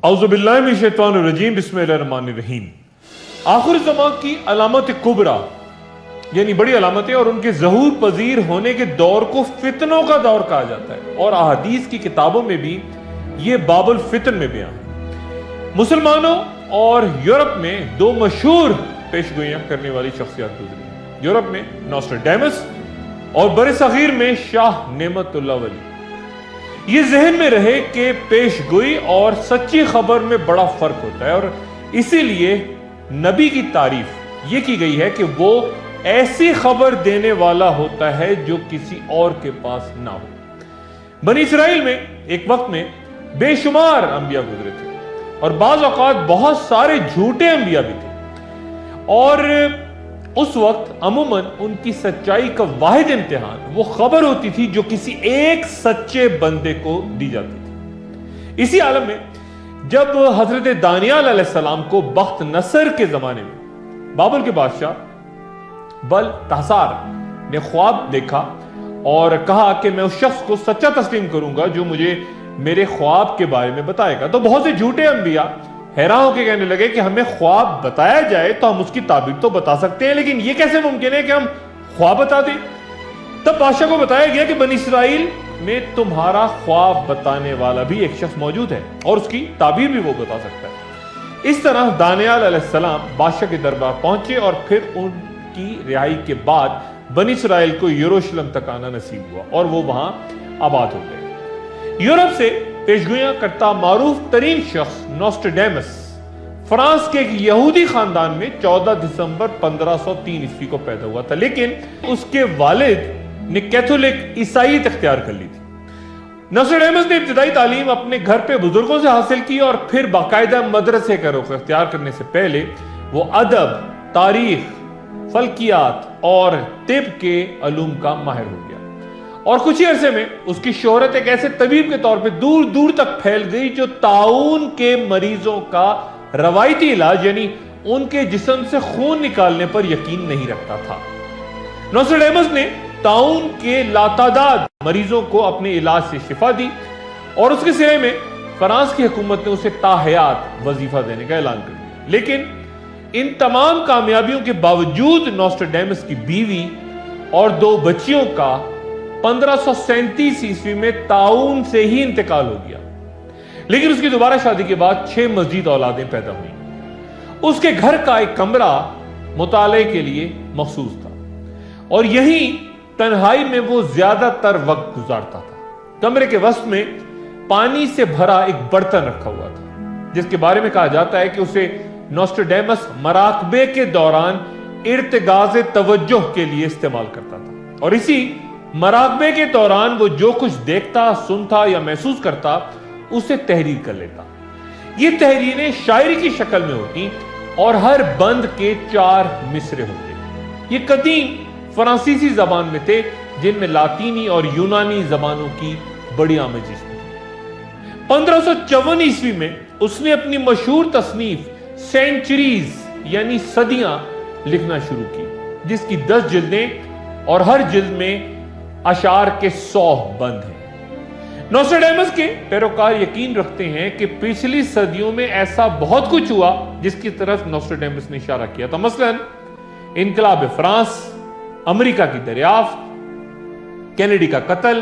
اعوذ باللہ من الشیطان الرجیم، بسم اللہ الرحمن الرحیم۔ آخر زمان کی علامت کبریٰ یعنی بڑی علامتیں اور ان کے ظہور پذیر ہونے کے دور کو فتنوں کا دور کہا جاتا ہے، اور احادیث کی کتابوں میں بھی یہ باب الفتن میں بیان ہے۔ مسلمانوں اور یورپ میں دو مشہور پیشگوئیاں کرنے والی شخصیات گزری ہیں، یورپ میں نوسٹراڈیمس اور بر صغیر میں شاہ نعمت اللہ ولی۔ یہ ذہن میں رہے کہ پیشگوئی اور سچی خبر میں بڑا فرق ہوتا ہے، اور اسی لیے نبی کی تعریف یہ کی گئی ہے کہ وہ ایسی خبر دینے والا ہوتا ہے جو کسی اور کے پاس نہ ہو۔ بنی اسرائیل میں ایک وقت میں بے شمار انبیاء گزرے تھے، اور بعض اوقات بہت سارے جھوٹے انبیاء بھی تھے، اور اس وقت عموماً ان کی سچائی کا واحد امتحان وہ خبر ہوتی تھی جو کسی ایک سچے بندے کو دی جاتی تھی۔ اسی عالم میں جب حضرت دانیال علیہ السلام کو بخت نصر کے زمانے میں بابل کے بادشاہ بلتحسار نے خواب دیکھا اور کہا کہ میں اس شخص کو سچا تسلیم کروں گا جو مجھے میرے خواب کے بارے میں بتائے گا، تو بہت سے جھوٹے انبیاء حیران ہو کے کہنے لگے کہ ہمیں خواب بتایا جائے تو ہم اس کی تعبیر تو بتا سکتے ہیں، لیکن یہ کیسے ممکن ہے کہ ہم خواب بتا دیں؟ تب بادشاہ کو بتایا گیا کہ بنی اسرائیل میں تمہارا خواب بتانے والا بھی ایک شخص موجود ہے، اور اس کی تعبیر بھی وہ بتا سکتا ہے۔ اس طرح دانیال علیہ السلام بادشاہ کے دربار پہنچے، اور پھر ان کی رہائی کے بعد بنی اسرائیل کو یروشلم تک آنا نصیب ہوا، اور وہ وہاں آباد ہو گئے۔ یورپ سے پیشگوئیاں کرتا معروف ترین شخص نوسٹراڈیمس فرانس کے ایک یہودی خاندان میں 14 دسمبر 1503 عیسوی کو پیدا ہوا تھا، لیکن اس کے والد نے کیتھولک عیسائیت اختیار کر لی تھی۔ نوسٹراڈیمس نے ابتدائی تعلیم اپنے گھر پہ بزرگوں سے حاصل کی، اور پھر باقاعدہ مدرسے کا رخ اختیار کرنے سے پہلے وہ ادب، تاریخ، فلکیات اور طب کے علوم کا ماہر ہو گیا، اور کچھ ہی عرصے میں اس کی شہرت ایک ایسے طبیب کے طور پہ دور دور تک پھیل گئی جو طاعون کے مریضوں کا روایتی علاج یعنی ان کے جسم سے خون نکالنے پر یقین نہیں رکھتا تھا۔ نوسٹراڈیمس نے طاعون کے لاتعداد مریضوں کو اپنے علاج سے شفا دی، اور اس کے سلے میں فرانس کی حکومت نے اسے تاحیات وظیفہ دینے کا اعلان کر دیا۔ لیکن ان تمام کامیابیوں کے باوجود نوسٹراڈیمس کی بیوی اور 2 بچیوں کا 1537 عیسوی میں طاعون سے ہی انتقال ہو گیا، لیکن اس کی دوبارہ شادی کے بعد 6 مزید اولادیں پیدا ہوئیں۔ اس کے گھر کا ایک کمرہ مطالعے کے لیے مخصوص تھا، اور یہیں تنہائی میں وہ زیادہ تر وقت گزارتا تھا۔ کمرے کے وسط میں پانی سے بھرا ایک برتن رکھا ہوا تھا، جس کے بارے میں کہا جاتا ہے کہ اسے نوسٹراڈیمس مراقبے کے دوران ارتکاز توجہ کے لیے استعمال کرتا تھا، اور اسی مراقبے کے دوران وہ جو کچھ دیکھتا، سنتا یا محسوس کرتا اسے تحریر کر لیتا۔ یہ تحریریں شاعری کی شکل میں ہوتی، اور ہر بند کے 4 مصرے ہوتے۔ یہ قدیم فرانسیسی زبان میں تھے، جن میں لاطینی اور یونانی زبانوں کی بڑی آمیزش تھی۔ 1554 عیسوی میں اس نے اپنی مشہور تصنیف سینچریز یعنی صدیاں لکھنا شروع کی، جس کی 10 جلدیں اور ہر جلد میں اشعار کے 100 بند ہیں۔ نوسٹراڈیمس کے پیروکار یقین رکھتے ہیں کہ پچھلی صدیوں میں ایسا بہت کچھ ہوا جس کی طرف نوسٹراڈیمس نے اشارہ کیا تھا، مثلا انقلاب فرانس، امریکہ کی دریافت، کینیڈی کا قتل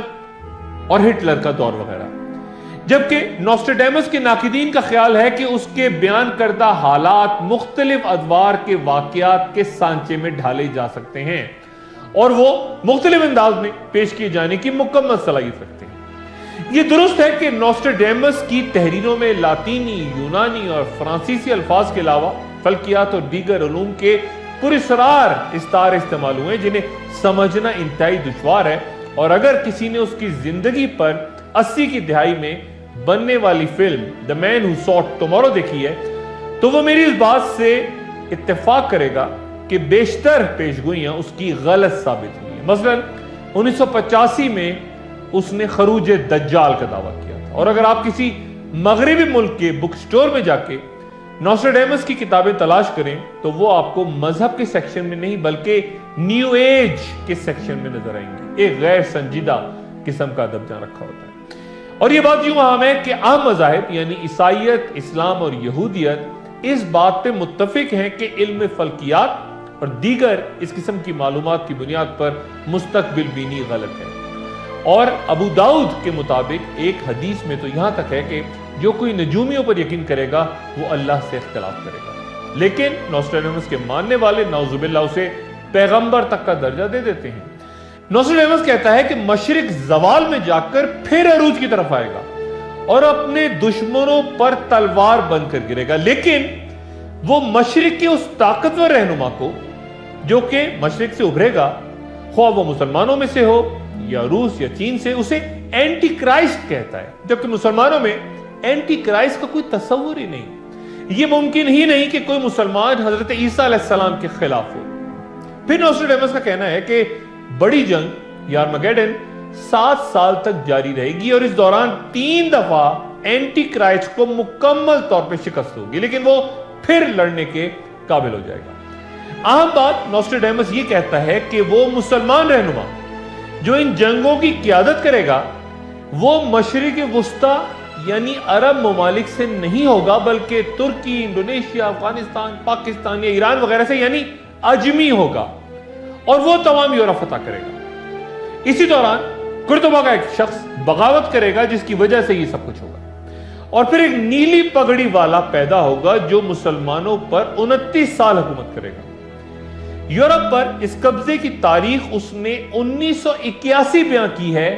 اور ہٹلر کا دور وغیرہ۔ جبکہ نوسٹراڈیمس کے ناقدین کا خیال ہے کہ اس کے بیان کردہ حالات مختلف ادوار کے واقعات کے سانچے میں ڈھالے جا سکتے ہیں، اور وہ مختلف انداز میں پیش کیے جانے کی مکمل صلاحیت رکھتے ہیں۔ یہ درست ہے کہ نوسٹراڈیمس کی تحریروں میں لاطینی، یونانی اور فرانسیسی الفاظ کے علاوہ فلکیات اور دیگر علوم کے پراسرار استعارے استعمال ہوئے، جنہیں سمجھنا انتہائی دشوار ہے، اور اگر کسی نے اس کی زندگی پر 80 کی دہائی میں بننے والی film The Man Who Sought Tomorrow دیکھی ہے تو وہ میری اس بات سے اتفاق کرے گا کہ بیشتر پیشگوئیاں اس کی غلط ثابت ہوئی ہیں۔ مثلا 1985 میں اس نے خروج دجال کا دعویٰ کیا تھا، اور اگر آپ کسی مغربی ملک کے بک سٹور میں جا کے نوسٹراڈیمس کی کتابیں تلاش کریں تو وہ آپ کو مذہب کے سیکشن میں نہیں بلکہ نیو ایج کے سیکشن میں نظر آئیں گے۔ ایک غیر سنجیدہ قسم کا ادب جہاں رکھا ہوتا ہے۔ اور یہ بات یوں عام ہے کہ عام مذاہب یعنی عیسائیت، اسلام اور یہودیت اس بات پہ متفق ہیں کہ علم فلکیات اور دیگر اس قسم کی معلومات کی بنیاد پر مستقبل بینی غلط ہے۔ اور ابو داؤد کے مطابق ایک حدیث میں تو یہاں تک ہے کہ جو کوئی نجومیوں پر یقین کرے گا وہ اللہ سے اختلاف کرے گا، لیکن نوسٹریڈیمس کے ماننے والے نعوذ باللہ اسے پیغمبر تک کا درجہ دے دیتے ہیں۔ نوسٹریڈیمس کہتا ہے کہ مشرق زوال میں جا کر پھر عروج کی طرف آئے گا اور اپنے دشمنوں پر تلوار بن کر گرے گا، لیکن وہ مشرق کے اس طاقتور رہنما کو جو کہ مشرق سے ابھرے گا، خواہ وہ مسلمانوں میں سے ہو یا روس یا چین سے، اسے اینٹی کرائسٹ کہتا ہے، جبکہ مسلمانوں میں اینٹی کرائسٹ کا کوئی تصور ہی نہیں۔ یہ ممکن ہی نہیں کہ کوئی مسلمان حضرت عیسیٰ علیہ السلام کے خلاف ہو۔ پھر نوسٹریڈیمس کا کہنا ہے کہ بڑی جنگ یارمگیڈن 7 سال تک جاری رہے گی اور اس دوران 3 دفعہ اینٹی کرائسٹ کو مکمل طور پہ شکست ہوگی، لیکن وہ پھر لڑنے کے قابل ہو جائے گا۔ اہم بات نوسٹریڈیمس یہ کہتا ہے کہ وہ مسلمان رہنما جو ان جنگوں کی قیادت کرے گا وہ مشرق وسطی یعنی عرب ممالک سے نہیں ہوگا، بلکہ ترکی، انڈونیشیا، افغانستان، پاکستان یا ایران وغیرہ سے یعنی اجمی ہوگا، اور وہ تمام یورپ فتح کرے گا۔ اسی دوران قرطبہ کا ایک شخص بغاوت کرے گا جس کی وجہ سے یہ سب کچھ ہوگا، اور پھر ایک نیلی پگڑی والا پیدا ہوگا جو مسلمانوں پر 29 سال حکومت کرے گا۔ یورپ پر اس قبضے کی تاریخ اس نے 1981 بیان کی ہے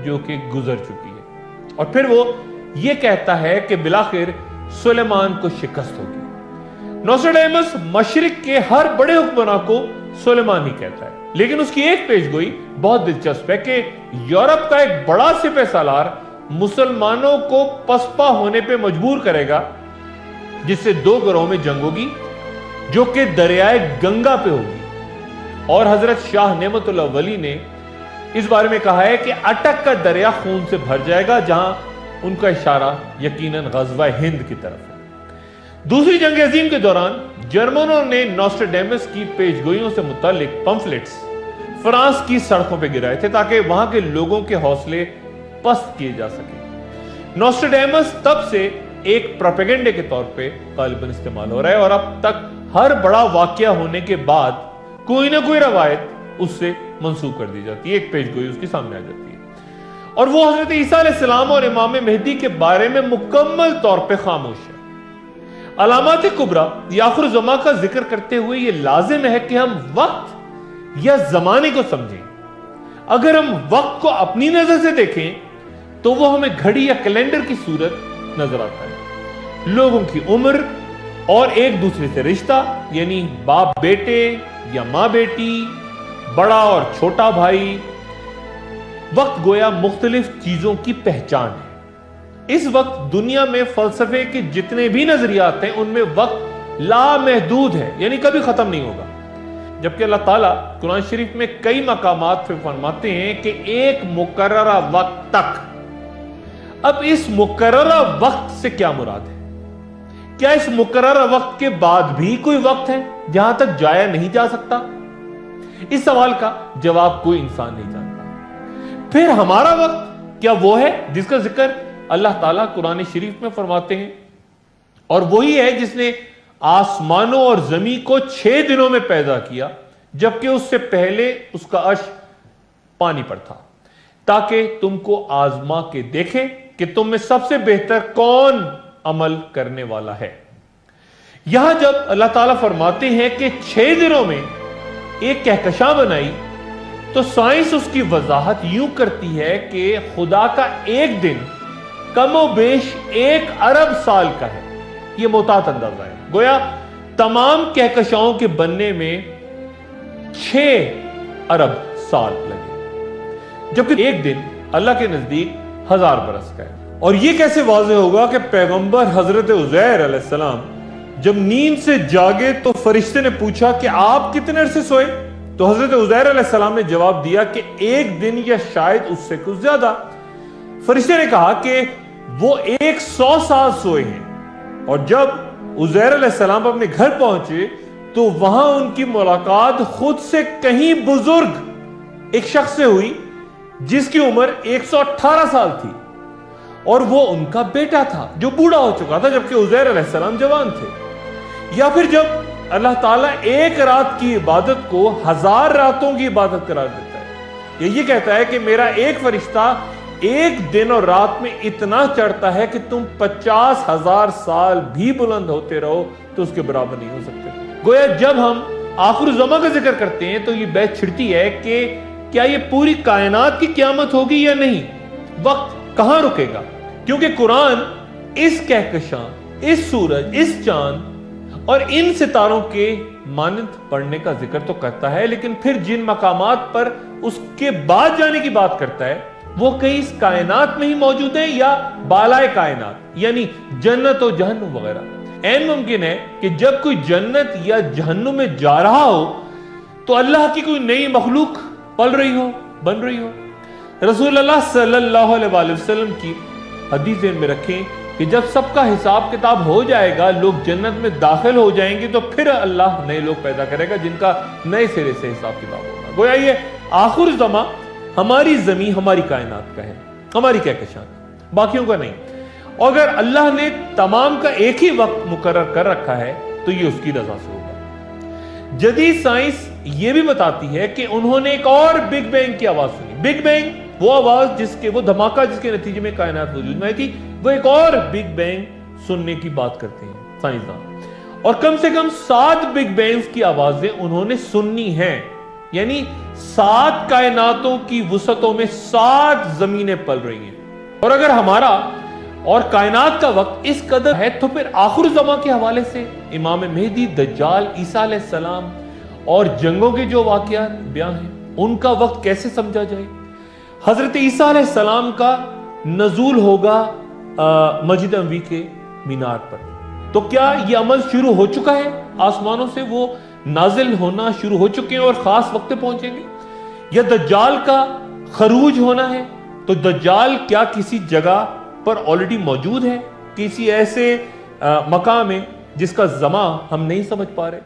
جو کہ گزر چکی ہے، اور پھر وہ یہ کہتا ہے کہ بالآخر سلیمان کو شکست ہوگی۔ نوسٹریڈیمس مشرق کے ہر بڑے حکمراں کو سلیمان ہی کہتا ہے، لیکن اس کی ایک پیش گوئی بہت دلچسپ ہے کہ یورپ کا ایک بڑا سپہ سالار مسلمانوں کو پسپا ہونے پہ مجبور کرے گا، جس سے 2 گروہوں میں جنگ ہوگی جو کہ دریائے گنگا پہ ہوگی، اور حضرت شاہ نعمت اللہ ولی نے اس بارے میں کہا ہے کہ اٹک کا دریا خون سے بھر جائے گا، جہاں ان کا اشارہ یقیناً غزوہ ہند کی طرف ہے۔ دوسری جنگ عظیم کے دوران جرمنوں نے نوسٹریڈیمس کی پیشگوئیوں سے متعلق پمفلٹس فرانس کی سڑکوں پہ گرائے تھے تاکہ وہاں کے لوگوں کے حوصلے پست کیے جا سکیں۔ نوسٹریڈیمس تب سے ایک پروپیگنڈے کے طور پہ غالباً استعمال ہو رہا ہے، اور اب تک ہر بڑا واقعہ ہونے کے بعد کوئی نہ کوئی روایت اس سے منسوخ کر دی جاتی ہے، ایک پیشگوئی اس کی سامنے آ جاتی ہے، اور وہ حضرت عیسیٰ علیہ السلام اور امام مہدی کے بارے میں مکمل طور پہ خاموش ہے۔ علامات کبریٰ یا آخر الزماں کا ذکر کرتے ہوئے یہ لازم ہے کہ ہم وقت یا زمانے کو سمجھیں۔ اگر ہم وقت کو اپنی نظر سے دیکھیں تو وہ ہمیں گھڑی یا کیلنڈر کی صورت نظر آتا ہے، لوگوں کی عمر اور ایک دوسرے سے رشتہ یعنی باپ بیٹے یا ماں بیٹی، بڑا اور چھوٹا بھائی۔ وقت گویا مختلف چیزوں کی پہچان ہے۔ اس وقت دنیا میں فلسفے کے جتنے بھی نظریات ہیں ان میں وقت لامحدود ہے، یعنی کبھی ختم نہیں ہوگا، جبکہ اللہ تعالیٰ قرآن شریف میں کئی مقامات پہ فرماتے ہیں کہ ایک مقررہ وقت تک۔ اب اس مقررہ وقت سے کیا مراد ہے؟ کیا اس مقررہ وقت کے بعد بھی کوئی وقت ہے جہاں تک جایا نہیں جا سکتا؟ اس سوال کا جواب کوئی انسان نہیں جانتا۔ پھر ہمارا وقت کیا وہ ہے جس کا ذکر اللہ تعالیٰ قرآن شریف میں فرماتے ہیں؟ اور وہی ہے جس نے آسمانوں اور زمین کو 6 دنوں میں پیدا کیا، جبکہ اس سے پہلے اس کا عرش پانی پر تھا، تاکہ تم کو آزما کے دیکھے کہ تم میں سب سے بہتر کون عمل کرنے والا ہے۔ یہاں جب اللہ تعالیٰ فرماتے ہیں کہ 6 دنوں میں ایک کہکشاں بنائی، تو سائنس اس کی وضاحت یوں کرتی ہے کہ خدا کا ایک دن کم و بیش 1 ارب سال کا ہے۔ یہ محتاط اندازہ ہے، گویا تمام کہکشاؤں کے بننے میں 6 ارب سال لگے، جبکہ ایک دن اللہ کے نزدیک 1000 برس کا ہے۔ اور یہ کیسے واضح ہوگا کہ پیغمبر حضرت عزیر علیہ السلام جب نیند سے جاگے تو فرشتے نے پوچھا کہ آپ کتنے عرصے سوئے؟ تو حضرت عزیر علیہ السلام نے جواب دیا کہ 1 دن یا شاید اس سے کچھ زیادہ۔ فرشتے نے کہا کہ وہ 100 سال سوئے ہیں، اور جب عزیر علیہ السلام اپنے گھر پہنچے تو وہاں ان کی ملاقات خود سے کہیں بزرگ ایک شخص سے ہوئی جس کی عمر 118 سال تھی، اور وہ ان کا بیٹا تھا جو بوڑھا ہو چکا تھا جبکہ عزیر علیہ السلام جوان تھے. یا پھر جب اللہ تعالیٰ ایک رات کی عبادت کو 1000 راتوں کی عبادت قرار دیتا ہے. یہ کہتا ہے کہ میرا ایک فرشتہ ایک دن اور رات میں اتنا چڑھتا ہے کہ تم 50,000 سال بھی بلند ہوتے رہو تو اس کے برابر نہیں ہو سکتے. گویا جب ہم آخر الزماں کا ذکر کرتے ہیں تو یہ بحث چھڑتی ہے کہ کیا یہ پوری کائنات کی قیامت ہوگی یا نہیں, وقت کہاں رکے گا. کیونکہ قرآن اس کہکشاں, اس سورج, اس چاند اور ان ستاروں کے مانند پڑھنے کا ذکر تو کرتا ہے, لیکن پھر جن مقامات پر اس کے بعد جانے کی بات کرتا ہے وہ کہیں اس کائنات میں ہی موجود ہیں یا بالائے کائنات, یعنی جنت و جہنم وغیرہ. این ممکن ہے کہ جب کوئی جنت یا جہنم میں جا رہا ہو تو اللہ کی کوئی نئی مخلوق پل رہی ہو, بن رہی ہو. رسول اللہ صلی اللہ علیہ وآلہ وسلم کی حدیث ذہن میں رکھیں کہ جب سب کا حساب کتاب ہو جائے گا, لوگ جنت میں داخل ہو جائیں گے, تو پھر اللہ نئے لوگ پیدا کرے گا جن کا نئے سرے سے حساب کتاب ہوگا. گویا یہ آخر الزماں ہماری زمین, ہماری کائنات کا ہے, ہماری کہکشاں, باقیوں کا نہیں. اور اگر اللہ نے تمام کا ایک ہی وقت مقرر کر رکھا ہے تو یہ اس کی رضا سے ہوگا. جدید سائنس یہ بھی بتاتی ہے کہ انہوں نے ایک اور بگ بینگ کی آواز سنی. بگ بینگ وہ آواز وہ دھماکہ جس کے نتیجے میں کائنات وجود میں آئی تھی, وہ ایک اور بگ بینگ سننے کی بات کرتے ہیں سائنسدان. اور کم سے کم 7 بگ بینگز کی آوازیں انہوں نے سننی ہیں, یعنی 7 کائناتوں کی وسعتوں میں 7 زمینیں پل رہی ہیں. اور اگر ہمارا اور کائنات کا وقت اس قدر ہے تو پھر آخر زمان کے حوالے سے امام مہدی, دجال, عیسیٰ علیہ السلام اور جنگوں کے جو واقعات بیان ہیں ان کا وقت کیسے سمجھا جائے. حضرت عیسیٰ علیہ السلام کا نزول ہوگا مسجد انبی کے مینار پر, تو کیا یہ عمل شروع ہو چکا ہے؟ آسمانوں سے وہ نازل ہونا شروع ہو چکے ہیں اور خاص وقت پہنچیں گے؟ یا دجال کا خروج ہونا ہے؟ تو دجال کیا کسی جگہ پر آلریڈی موجود ہے, کسی ایسے مقام ہے جس کا زمان ہم نہیں سمجھ پا رہے؟